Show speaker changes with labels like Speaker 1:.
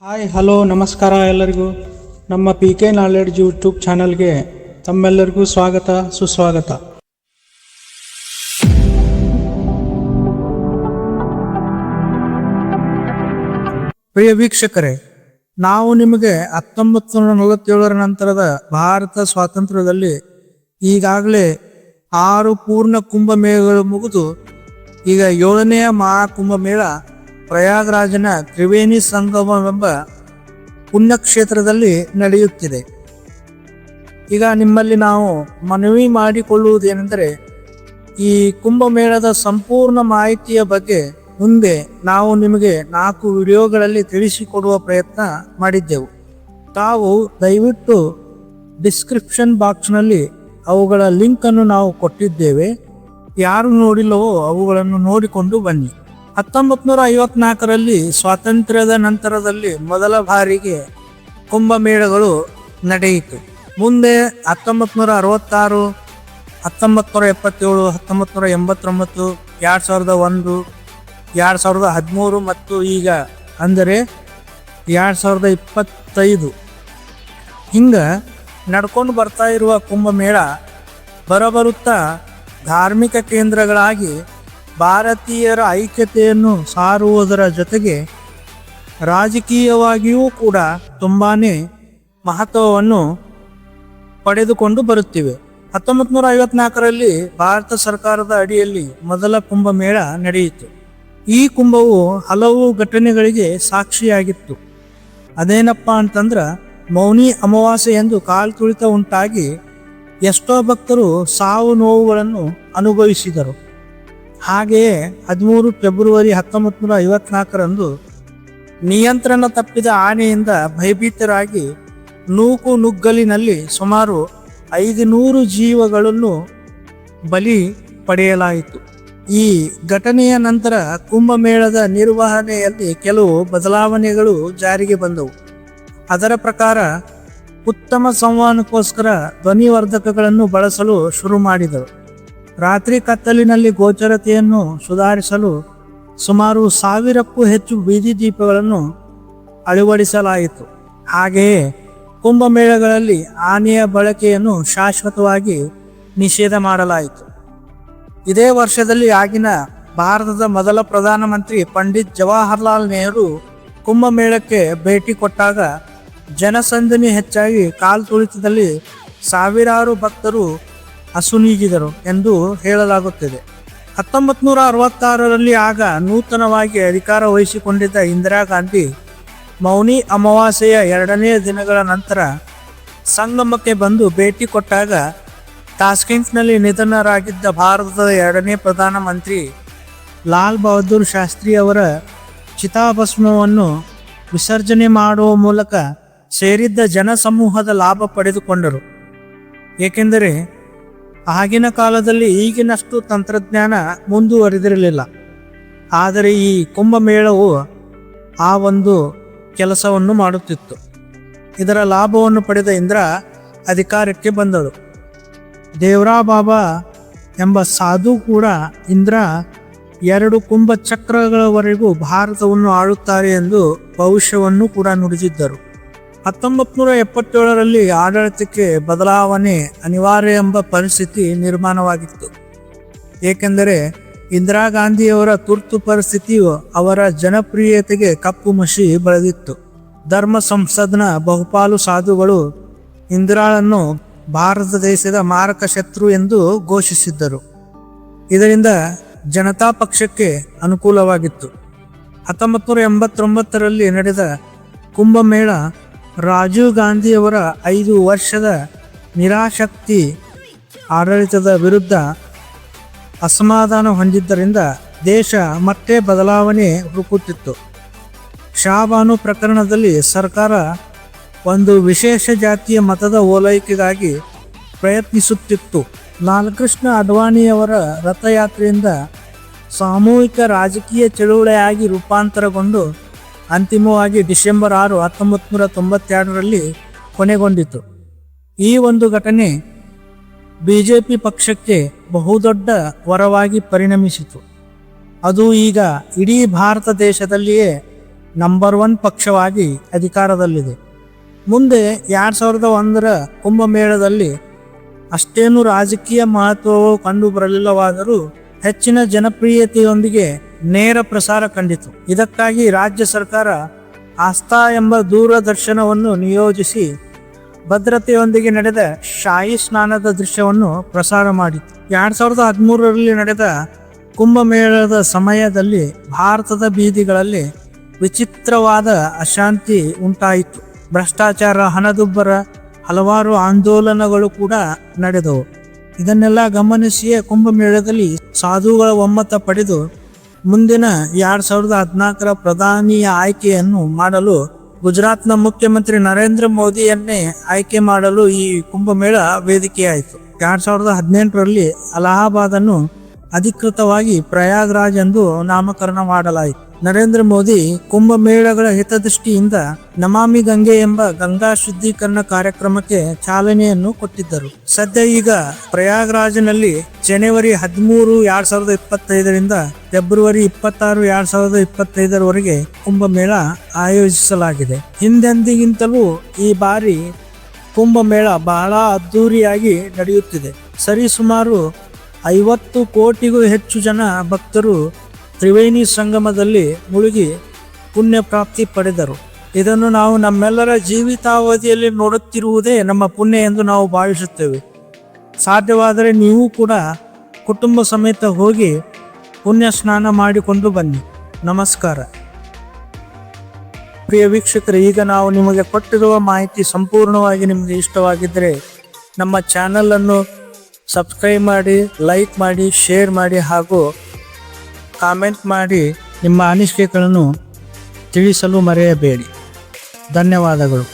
Speaker 1: Hi hello ನಮಸ್ಕಾರ ಎಲ್ಲರಿಗೂ. ನಮ್ಮ ಪಿ ಕೆ ನಾಲೆಡ್ಜ್ ಯೂಟ್ಯೂಬ್ ಚಾನಲ್ಗೆ ತಮ್ಮೆಲ್ಲರಿಗೂ ಸ್ವಾಗತ ಸುಸ್ವಾಗತ. ಪ್ರಿಯ ವೀಕ್ಷಕರೇ, ನಾವು ನಿಮಗೆ 1947 ನಂತರದ ಭಾರತ ಸ್ವಾತಂತ್ರ್ಯದಲ್ಲಿ ಈಗಾಗಲೇ 6 ಪೂರ್ಣ ಕುಂಭಮೇಳಗಳು ಮುಗಿದು ಈಗ 7ನೆಯ ಮಹಾಕುಂಭಮೇಳ ಪ್ರಯಾಗರಾಜನ ತ್ರಿವೇಣಿ ಸಂಗಮವೆಂಬ ಪುಣ್ಯಕ್ಷೇತ್ರದಲ್ಲಿ ನಡೆಯುತ್ತಿದೆ. ಈಗ ನಿಮ್ಮಲ್ಲಿ ನಾವು ಮನವಿ ಮಾಡಿಕೊಳ್ಳುವುದೇನೆಂದರೆ, ಈ ಕುಂಭಮೇಳದ ಸಂಪೂರ್ಣ ಮಾಹಿತಿಯ ಬಗ್ಗೆ ಮುಂದೆ ನಾವು ನಿಮಗೆ 4 ವಿಡಿಯೋಗಳಲ್ಲಿ ತಿಳಿಸಿಕೊಡುವ ಪ್ರಯತ್ನ ಮಾಡಿದ್ದೆವು. ತಾವು ದಯವಿಟ್ಟು ಡಿಸ್ಕ್ರಿಪ್ಷನ್ ಬಾಕ್ಸ್ನಲ್ಲಿ ಅವುಗಳ ಲಿಂಕನ್ನು ನಾವು ಕೊಟ್ಟಿದ್ದೇವೆ. ಯಾರು ನೋಡಿಲ್ಲವೋ ಅವುಗಳನ್ನು ನೋಡಿಕೊಂಡು ಬನ್ನಿ. 1954ರಲ್ಲಿ ಸ್ವಾತಂತ್ರ್ಯದ ನಂತರದಲ್ಲಿ ಮೊದಲ ಬಾರಿಗೆ ಕುಂಭಮೇಳಗಳು ನಡೆಯಿತು. ಮುಂದೆ 1966, 1977, 1989, 2001, 2013 ಮತ್ತು ಈಗ ಅಂದರೆ 2025 ಹಿಂಗೆ ನಡ್ಕೊಂಡು ಬರ್ತಾ ಇರುವ ಕುಂಭಮೇಳ ಬರಬರುತ್ತಾ ಧಾರ್ಮಿಕ ಕೇಂದ್ರಗಳಾಗಿ ಭಾರತೀಯರ ಐಕ್ಯತೆಯನ್ನು ಸಾರುವುದರ ಜೊತೆಗೆ ರಾಜಕೀಯವಾಗಿಯೂ ಕೂಡ ತುಂಬಾ ಮಹತ್ವವನ್ನು ಪಡೆದುಕೊಂಡು ಬರುತ್ತಿವೆ. 1954ರಲ್ಲಿ ಭಾರತ ಸರ್ಕಾರದ ಅಡಿಯಲ್ಲಿ ಮೊದಲ ಕುಂಭಮೇಳ ನಡೆಯಿತು. ಈ ಕುಂಭವು ಹಲವು ಘಟನೆಗಳಿಗೆ ಸಾಕ್ಷಿಯಾಗಿತ್ತು. ಅದೇನಪ್ಪ ಅಂತಂದ್ರೆ, ಮೌನಿ ಅಮಾವಾಸ್ಯೆ ಎಂದು ಕಾಲ್ತುಳಿತ ಉಂಟಾಗಿ ಎಷ್ಟೋ ಭಕ್ತರು ಸಾವು ನೋವುಗಳನ್ನು ಅನುಭವಿಸಿದರು. ಹಾಗೆಯೇ 13 ಫೆಬ್ರವರಿ 1954ರಂದು ನಿಯಂತ್ರಣ ತಪ್ಪಿದ ಆನೆಯಿಂದ ಭಯಭೀತರಾಗಿ ನೂಕುನುಗ್ಗಲಿನಲ್ಲಿ ಸುಮಾರು 500 ಜೀವಗಳನ್ನು ಬಲಿ ಪಡೆಯಲಾಯಿತು. ಈ ಘಟನೆಯ ನಂತರ ಕುಂಭಮೇಳದ ನಿರ್ವಹಣೆಯಲ್ಲಿ ಕೆಲವು ಬದಲಾವಣೆಗಳು ಜಾರಿಗೆ ಬಂದವು. ಅದರ ಪ್ರಕಾರ ಉತ್ತಮ ಸಂವಹನಕ್ಕೋಸ್ಕರ ಧ್ವನಿವರ್ಧಕಗಳನ್ನು ಬಳಸಲು ಶುರು ಮಾಡಿದರು. ರಾತ್ರಿ ಕತ್ತಲಿನಲ್ಲಿ ಗೋಚರತೆಯನ್ನು ಸುಧಾರಿಸಲು ಸುಮಾರು 1000ಕ್ಕೂ ಹೆಚ್ಚು ಬೀದಿ ದೀಪಗಳನ್ನು ಅಳವಡಿಸಲಾಯಿತು. ಹಾಗೆಯೇ ಕುಂಭಮೇಳಗಳಲ್ಲಿ ಆನೆಯ ಬಳಕೆಯನ್ನು ಶಾಶ್ವತವಾಗಿ ನಿಷೇಧ ಮಾಡಲಾಯಿತು. ಇದೇ ವರ್ಷದಲ್ಲಿ ಆಗಿನ ಭಾರತದ ಮೊದಲ ಪ್ರಧಾನಮಂತ್ರಿ ಪಂಡಿತ್ ಜವಾಹರ್ಲಾಲ್ ನೆಹರು ಕುಂಭಮೇಳಕ್ಕೆ ಭೇಟಿ ಕೊಟ್ಟಾಗ ಜನಸಂದಣಿ ಹೆಚ್ಚಾಗಿ ಕಾಲ್ತುಳಿತದಲ್ಲಿ ಸಾವಿರಾರು ಭಕ್ತರು ಅಸುನೀಗಿದರು ಎಂದು ಹೇಳಲಾಗುತ್ತಿದೆ. 1966ರಲ್ಲಿ ಆಗ ನೂತನವಾಗಿ ಅಧಿಕಾರ ವಹಿಸಿಕೊಂಡಿದ್ದ ಇಂದಿರಾ ಗಾಂಧಿ ಮೌನಿ ಅಮಾವಾಸ್ಯೆಯ 2ನೇ ದಿನಗಳ ನಂತರ ಸಂಗಮಕ್ಕೆ ಬಂದು ಭೇಟಿ ಕೊಟ್ಟಾಗ ತಾಸ್ಕೆಂಟ್ನಲ್ಲಿ ನಿಧನರಾಗಿದ್ದ ಭಾರತದ 2ನೇ ಪ್ರಧಾನಮಂತ್ರಿ ಲಾಲ್ ಬಹದ್ದೂರ್ ಶಾಸ್ತ್ರಿ ಅವರ ಚಿತಾಭಸ್ಮವನ್ನು ವಿಸರ್ಜನೆ ಮಾಡುವ ಮೂಲಕ ಸೇರಿದ್ದ ಜನಸಮೂಹದ ಲಾಭ ಪಡೆದುಕೊಂಡರು. ಏಕೆಂದರೆ ಆಗಿನ ಕಾಲದಲ್ಲಿ ಈಗಿನಷ್ಟು ತಂತ್ರಜ್ಞಾನ ಮುಂದುವರೆದಿರಲಿಲ್ಲ. ಆದರೆ ಈ ಕುಂಭಮೇಳವು ಆ ಒಂದು ಕೆಲಸವನ್ನು ಮಾಡುತ್ತಿತ್ತು. ಇದರ ಲಾಭವನ್ನು ಪಡೆದ ಇಂದ್ರ ಅಧಿಕಾರಕ್ಕೆ ಬಂದಳು. ದೇವರಾ ಬಾಬಾ ಎಂಬ ಸಾಧು ಕೂಡ ಇಂದ್ರ 2 ಕುಂಭ ಚಕ್ರಗಳವರೆಗೂ ಭಾರತವನ್ನು ಆಳುತ್ತಾರೆ ಎಂದು ಭವಿಷ್ಯವನ್ನು ಕೂಡ ನುಡಿದಿದ್ದರು. 1977ರಲ್ಲಿ ಆಡಳಿತಕ್ಕೆ ಬದಲಾವಣೆ ಅನಿವಾರ್ಯ ಎಂಬ ಪರಿಸ್ಥಿತಿ ನಿರ್ಮಾಣವಾಗಿತ್ತು. ಏಕೆಂದರೆ ಇಂದಿರಾ ಗಾಂಧಿಯವರ ತುರ್ತು ಪರಿಸ್ಥಿತಿಯು ಅವರ ಜನಪ್ರಿಯತೆಗೆ ಕಪ್ಪು ಮಸಿ ಬೆಳೆದಿತ್ತು. ಧರ್ಮ ಸಂಸದ್ನ ಬಹುಪಾಲು ಸಾಧುಗಳು ಇಂದಿರಾಳನ್ನು ಭಾರತ ದೇಶದ ಮಾರಕ ಶತ್ರು ಎಂದು ಘೋಷಿಸಿದ್ದರು. ಇದರಿಂದ ಜನತಾ ಪಕ್ಷಕ್ಕೆ ಅನುಕೂಲವಾಗಿತ್ತು. 1989ರಲ್ಲಿ ನಡೆದ ಕುಂಭಮೇಳ ರಾಜೀವ್ ಗಾಂಧಿಯವರ 5 ವರ್ಷದ ನಿರಾಸಕ್ತಿ ಆಡಳಿತದ ವಿರುದ್ಧ ಅಸಮಾಧಾನ ಹೊಂದಿದ್ದರಿಂದ ದೇಶ ಮತ್ತೆ ಬದಲಾವಣೆ ಹುಡುಕುತ್ತಿತ್ತು. ಶಾಬಾನು ಪ್ರಕರಣದಲ್ಲಿ ಸರ್ಕಾರ ಒಂದು ವಿಶೇಷ ಜಾತಿಯ ಮತದ ಓಲೈಕೆಗಾಗಿ ಪ್ರಯತ್ನಿಸುತ್ತಿತ್ತು. ಲಾಲ್ಕೃಷ್ಣ ಅಡ್ವಾಣಿಯವರ ರಥಯಾತ್ರೆಯಿಂದ ಸಾಮೂಹಿಕ ರಾಜಕೀಯ ಚಳುವಳಿಯಾಗಿ ರೂಪಾಂತರಗೊಂಡು ಅಂತಿಮವಾಗಿ ಡಿಸೆಂಬರ್ 6, 1992ರಲ್ಲಿ ಕೊನೆಗೊಂಡಿತು. ಈ ಒಂದು ಘಟನೆ ಬಿಜೆಪಿ ಪಕ್ಷಕ್ಕೆ ಬಹುದೊಡ್ಡ ವರವಾಗಿ ಪರಿಣಮಿಸಿತು. ಅದು ಈಗ ಇಡೀ ಭಾರತ ದೇಶದಲ್ಲಿಯೇ
Speaker 2: ನಂಬರ್ 1 ಪಕ್ಷವಾಗಿ ಅಧಿಕಾರದಲ್ಲಿದೆ. ಮುಂದೆ 2001ರ ಕುಂಭಮೇಳದಲ್ಲಿ ಅಷ್ಟೇನು ರಾಜಕೀಯ ಮಹತ್ವವು ಕಂಡು ಬರಲಿಲ್ಲವಾದರೂ ಹೆಚ್ಚಿನ ಜನಪ್ರಿಯತೆಯೊಂದಿಗೆ ನೇರ ಪ್ರಸಾರ ಕಂಡಿತು. ಇದಕ್ಕಾಗಿ ರಾಜ್ಯ ಸರ್ಕಾರ ಆಸ್ಥಾ ಎಂಬ ದೂರದರ್ಶನವನ್ನು ನಿಯೋಜಿಸಿ ಭದ್ರತೆಯೊಂದಿಗೆ ನಡೆದ ಶಾಹಿ ಸ್ನಾನದ ದೃಶ್ಯವನ್ನು ಪ್ರಸಾರ ಮಾಡಿತು. 2013ರಲ್ಲಿ ನಡೆದ ಕುಂಭಮೇಳದ ಸಮಯದಲ್ಲಿ ಭಾರತದ ಬೀದಿಗಳಲ್ಲಿ ವಿಚಿತ್ರವಾದ ಅಶಾಂತಿ ಉಂಟಾಯಿತು. ಭ್ರಷ್ಟಾಚಾರ, ಹಣದುಬ್ಬರ, ಹಲವಾರು ಆಂದೋಲನಗಳು ಕೂಡ ನಡೆದವು. ಇದನ್ನೆಲ್ಲ ಗಮನಿಸಿಯೇ ಕುಂಭಮೇಳದಲ್ಲಿ ಸಾಧುಗಳ ಒಮ್ಮತ ಪಡೆದು ಮುಂದಿನ 2014ರ ಪ್ರಧಾನಿಯ ಆಯ್ಕೆಯನ್ನು ಮಾಡಲು ಗುಜರಾತ್ನ ಮುಖ್ಯಮಂತ್ರಿ ನರೇಂದ್ರ ಮೋದಿಯನ್ನೇ ಆಯ್ಕೆ ಮಾಡಲು ಈ ಕುಂಭಮೇಳ ವೇದಿಕೆಯಾಯಿತು. 2018ರಲ್ಲಿ ಅಲಹಾಬಾದನ್ನು ಅಧಿಕೃತವಾಗಿ ಪ್ರಯಾಗ್ರಾಜ್ ಎಂದು ನಾಮಕರಣ ಮಾಡಲಾಯಿತು. ನರೇಂದ್ರ ಮೋದಿ ಕುಂಭಮೇಳಗಳ ಹಿತದೃಷ್ಟಿಯಿಂದ ನಮಾಮಿ ಗಂಗೆ ಎಂಬ ಗಂಗಾ ಶುದ್ಧೀಕರಣ ಕಾರ್ಯಕ್ರಮಕ್ಕೆ ಚಾಲನೆಯನ್ನು ಕೊಟ್ಟಿದ್ದರು. ಸದ್ಯ ಈಗ ಪ್ರಯಾಗ್ರಾಜ್ನಲ್ಲಿ ಜನವರಿ 13, 2025ರಿಂದ ಫೆಬ್ರವರಿ 26, 2025ರವರೆಗೆ ಕುಂಭಮೇಳ ಆಯೋಜಿಸಲಾಗಿದೆ. ಹಿಂದೆಂದಿಗಿಂತಲೂ ಈ ಬಾರಿ ಕುಂಭಮೇಳ ಬಹಳ ಅದ್ದೂರಿಯಾಗಿ ನಡೆಯುತ್ತಿದೆ. ಸರಿಸುಮಾರು 50 ಕೋಟಿಗೂ ಹೆಚ್ಚು ಜನ ಭಕ್ತರು ತ್ರಿವೇಣಿ ಸಂಗಮದಲ್ಲಿ ಮುಳುಗಿ ಪುಣ್ಯ ಪ್ರಾಪ್ತಿ ಪಡೆದರು. ಇದನ್ನು ನಾವು ನಮ್ಮೆಲ್ಲರ ಜೀವಿತಾವಧಿಯಲ್ಲಿ ನೋಡುತ್ತಿರುವುದೇ ನಮ್ಮ ಪುಣ್ಯ ಎಂದು ನಾವು ಭಾವಿಸುತ್ತೇವೆ. ಸಾಧ್ಯವಾದರೆ ನೀವು ಕೂಡ ಕುಟುಂಬ ಸಮೇತ ಹೋಗಿ ಪುಣ್ಯ ಸ್ನಾನ ಮಾಡಿಕೊಂಡು ಬನ್ನಿ. ನಮಸ್ಕಾರ. ಪ್ರಿಯ ವೀಕ್ಷಕರೇ, ಈಗ ನಾವು ನಿಮಗೆ ಕೊಟ್ಟಿರುವ ಮಾಹಿತಿ ಸಂಪೂರ್ಣವಾಗಿ ನಿಮಗೆ ಇಷ್ಟವಾಗಿದ್ದರೆ ನಮ್ಮ ಚಾನಲನ್ನು ಸಬ್ಸ್ಕ್ರೈಬ್ ಮಾಡಿ, ಲೈಕ್ ಮಾಡಿ, ಶೇರ್ ಮಾಡಿ ಹಾಗೂ ಕಾಮೆಂಟ್ ಮಾಡಿ ನಿಮ್ಮ ಅನಿಸಿಕೆಗಳನ್ನು ತಿಳಿಸಲು ಮರೆಯಬೇಡಿ. ಧನ್ಯವಾದಗಳು.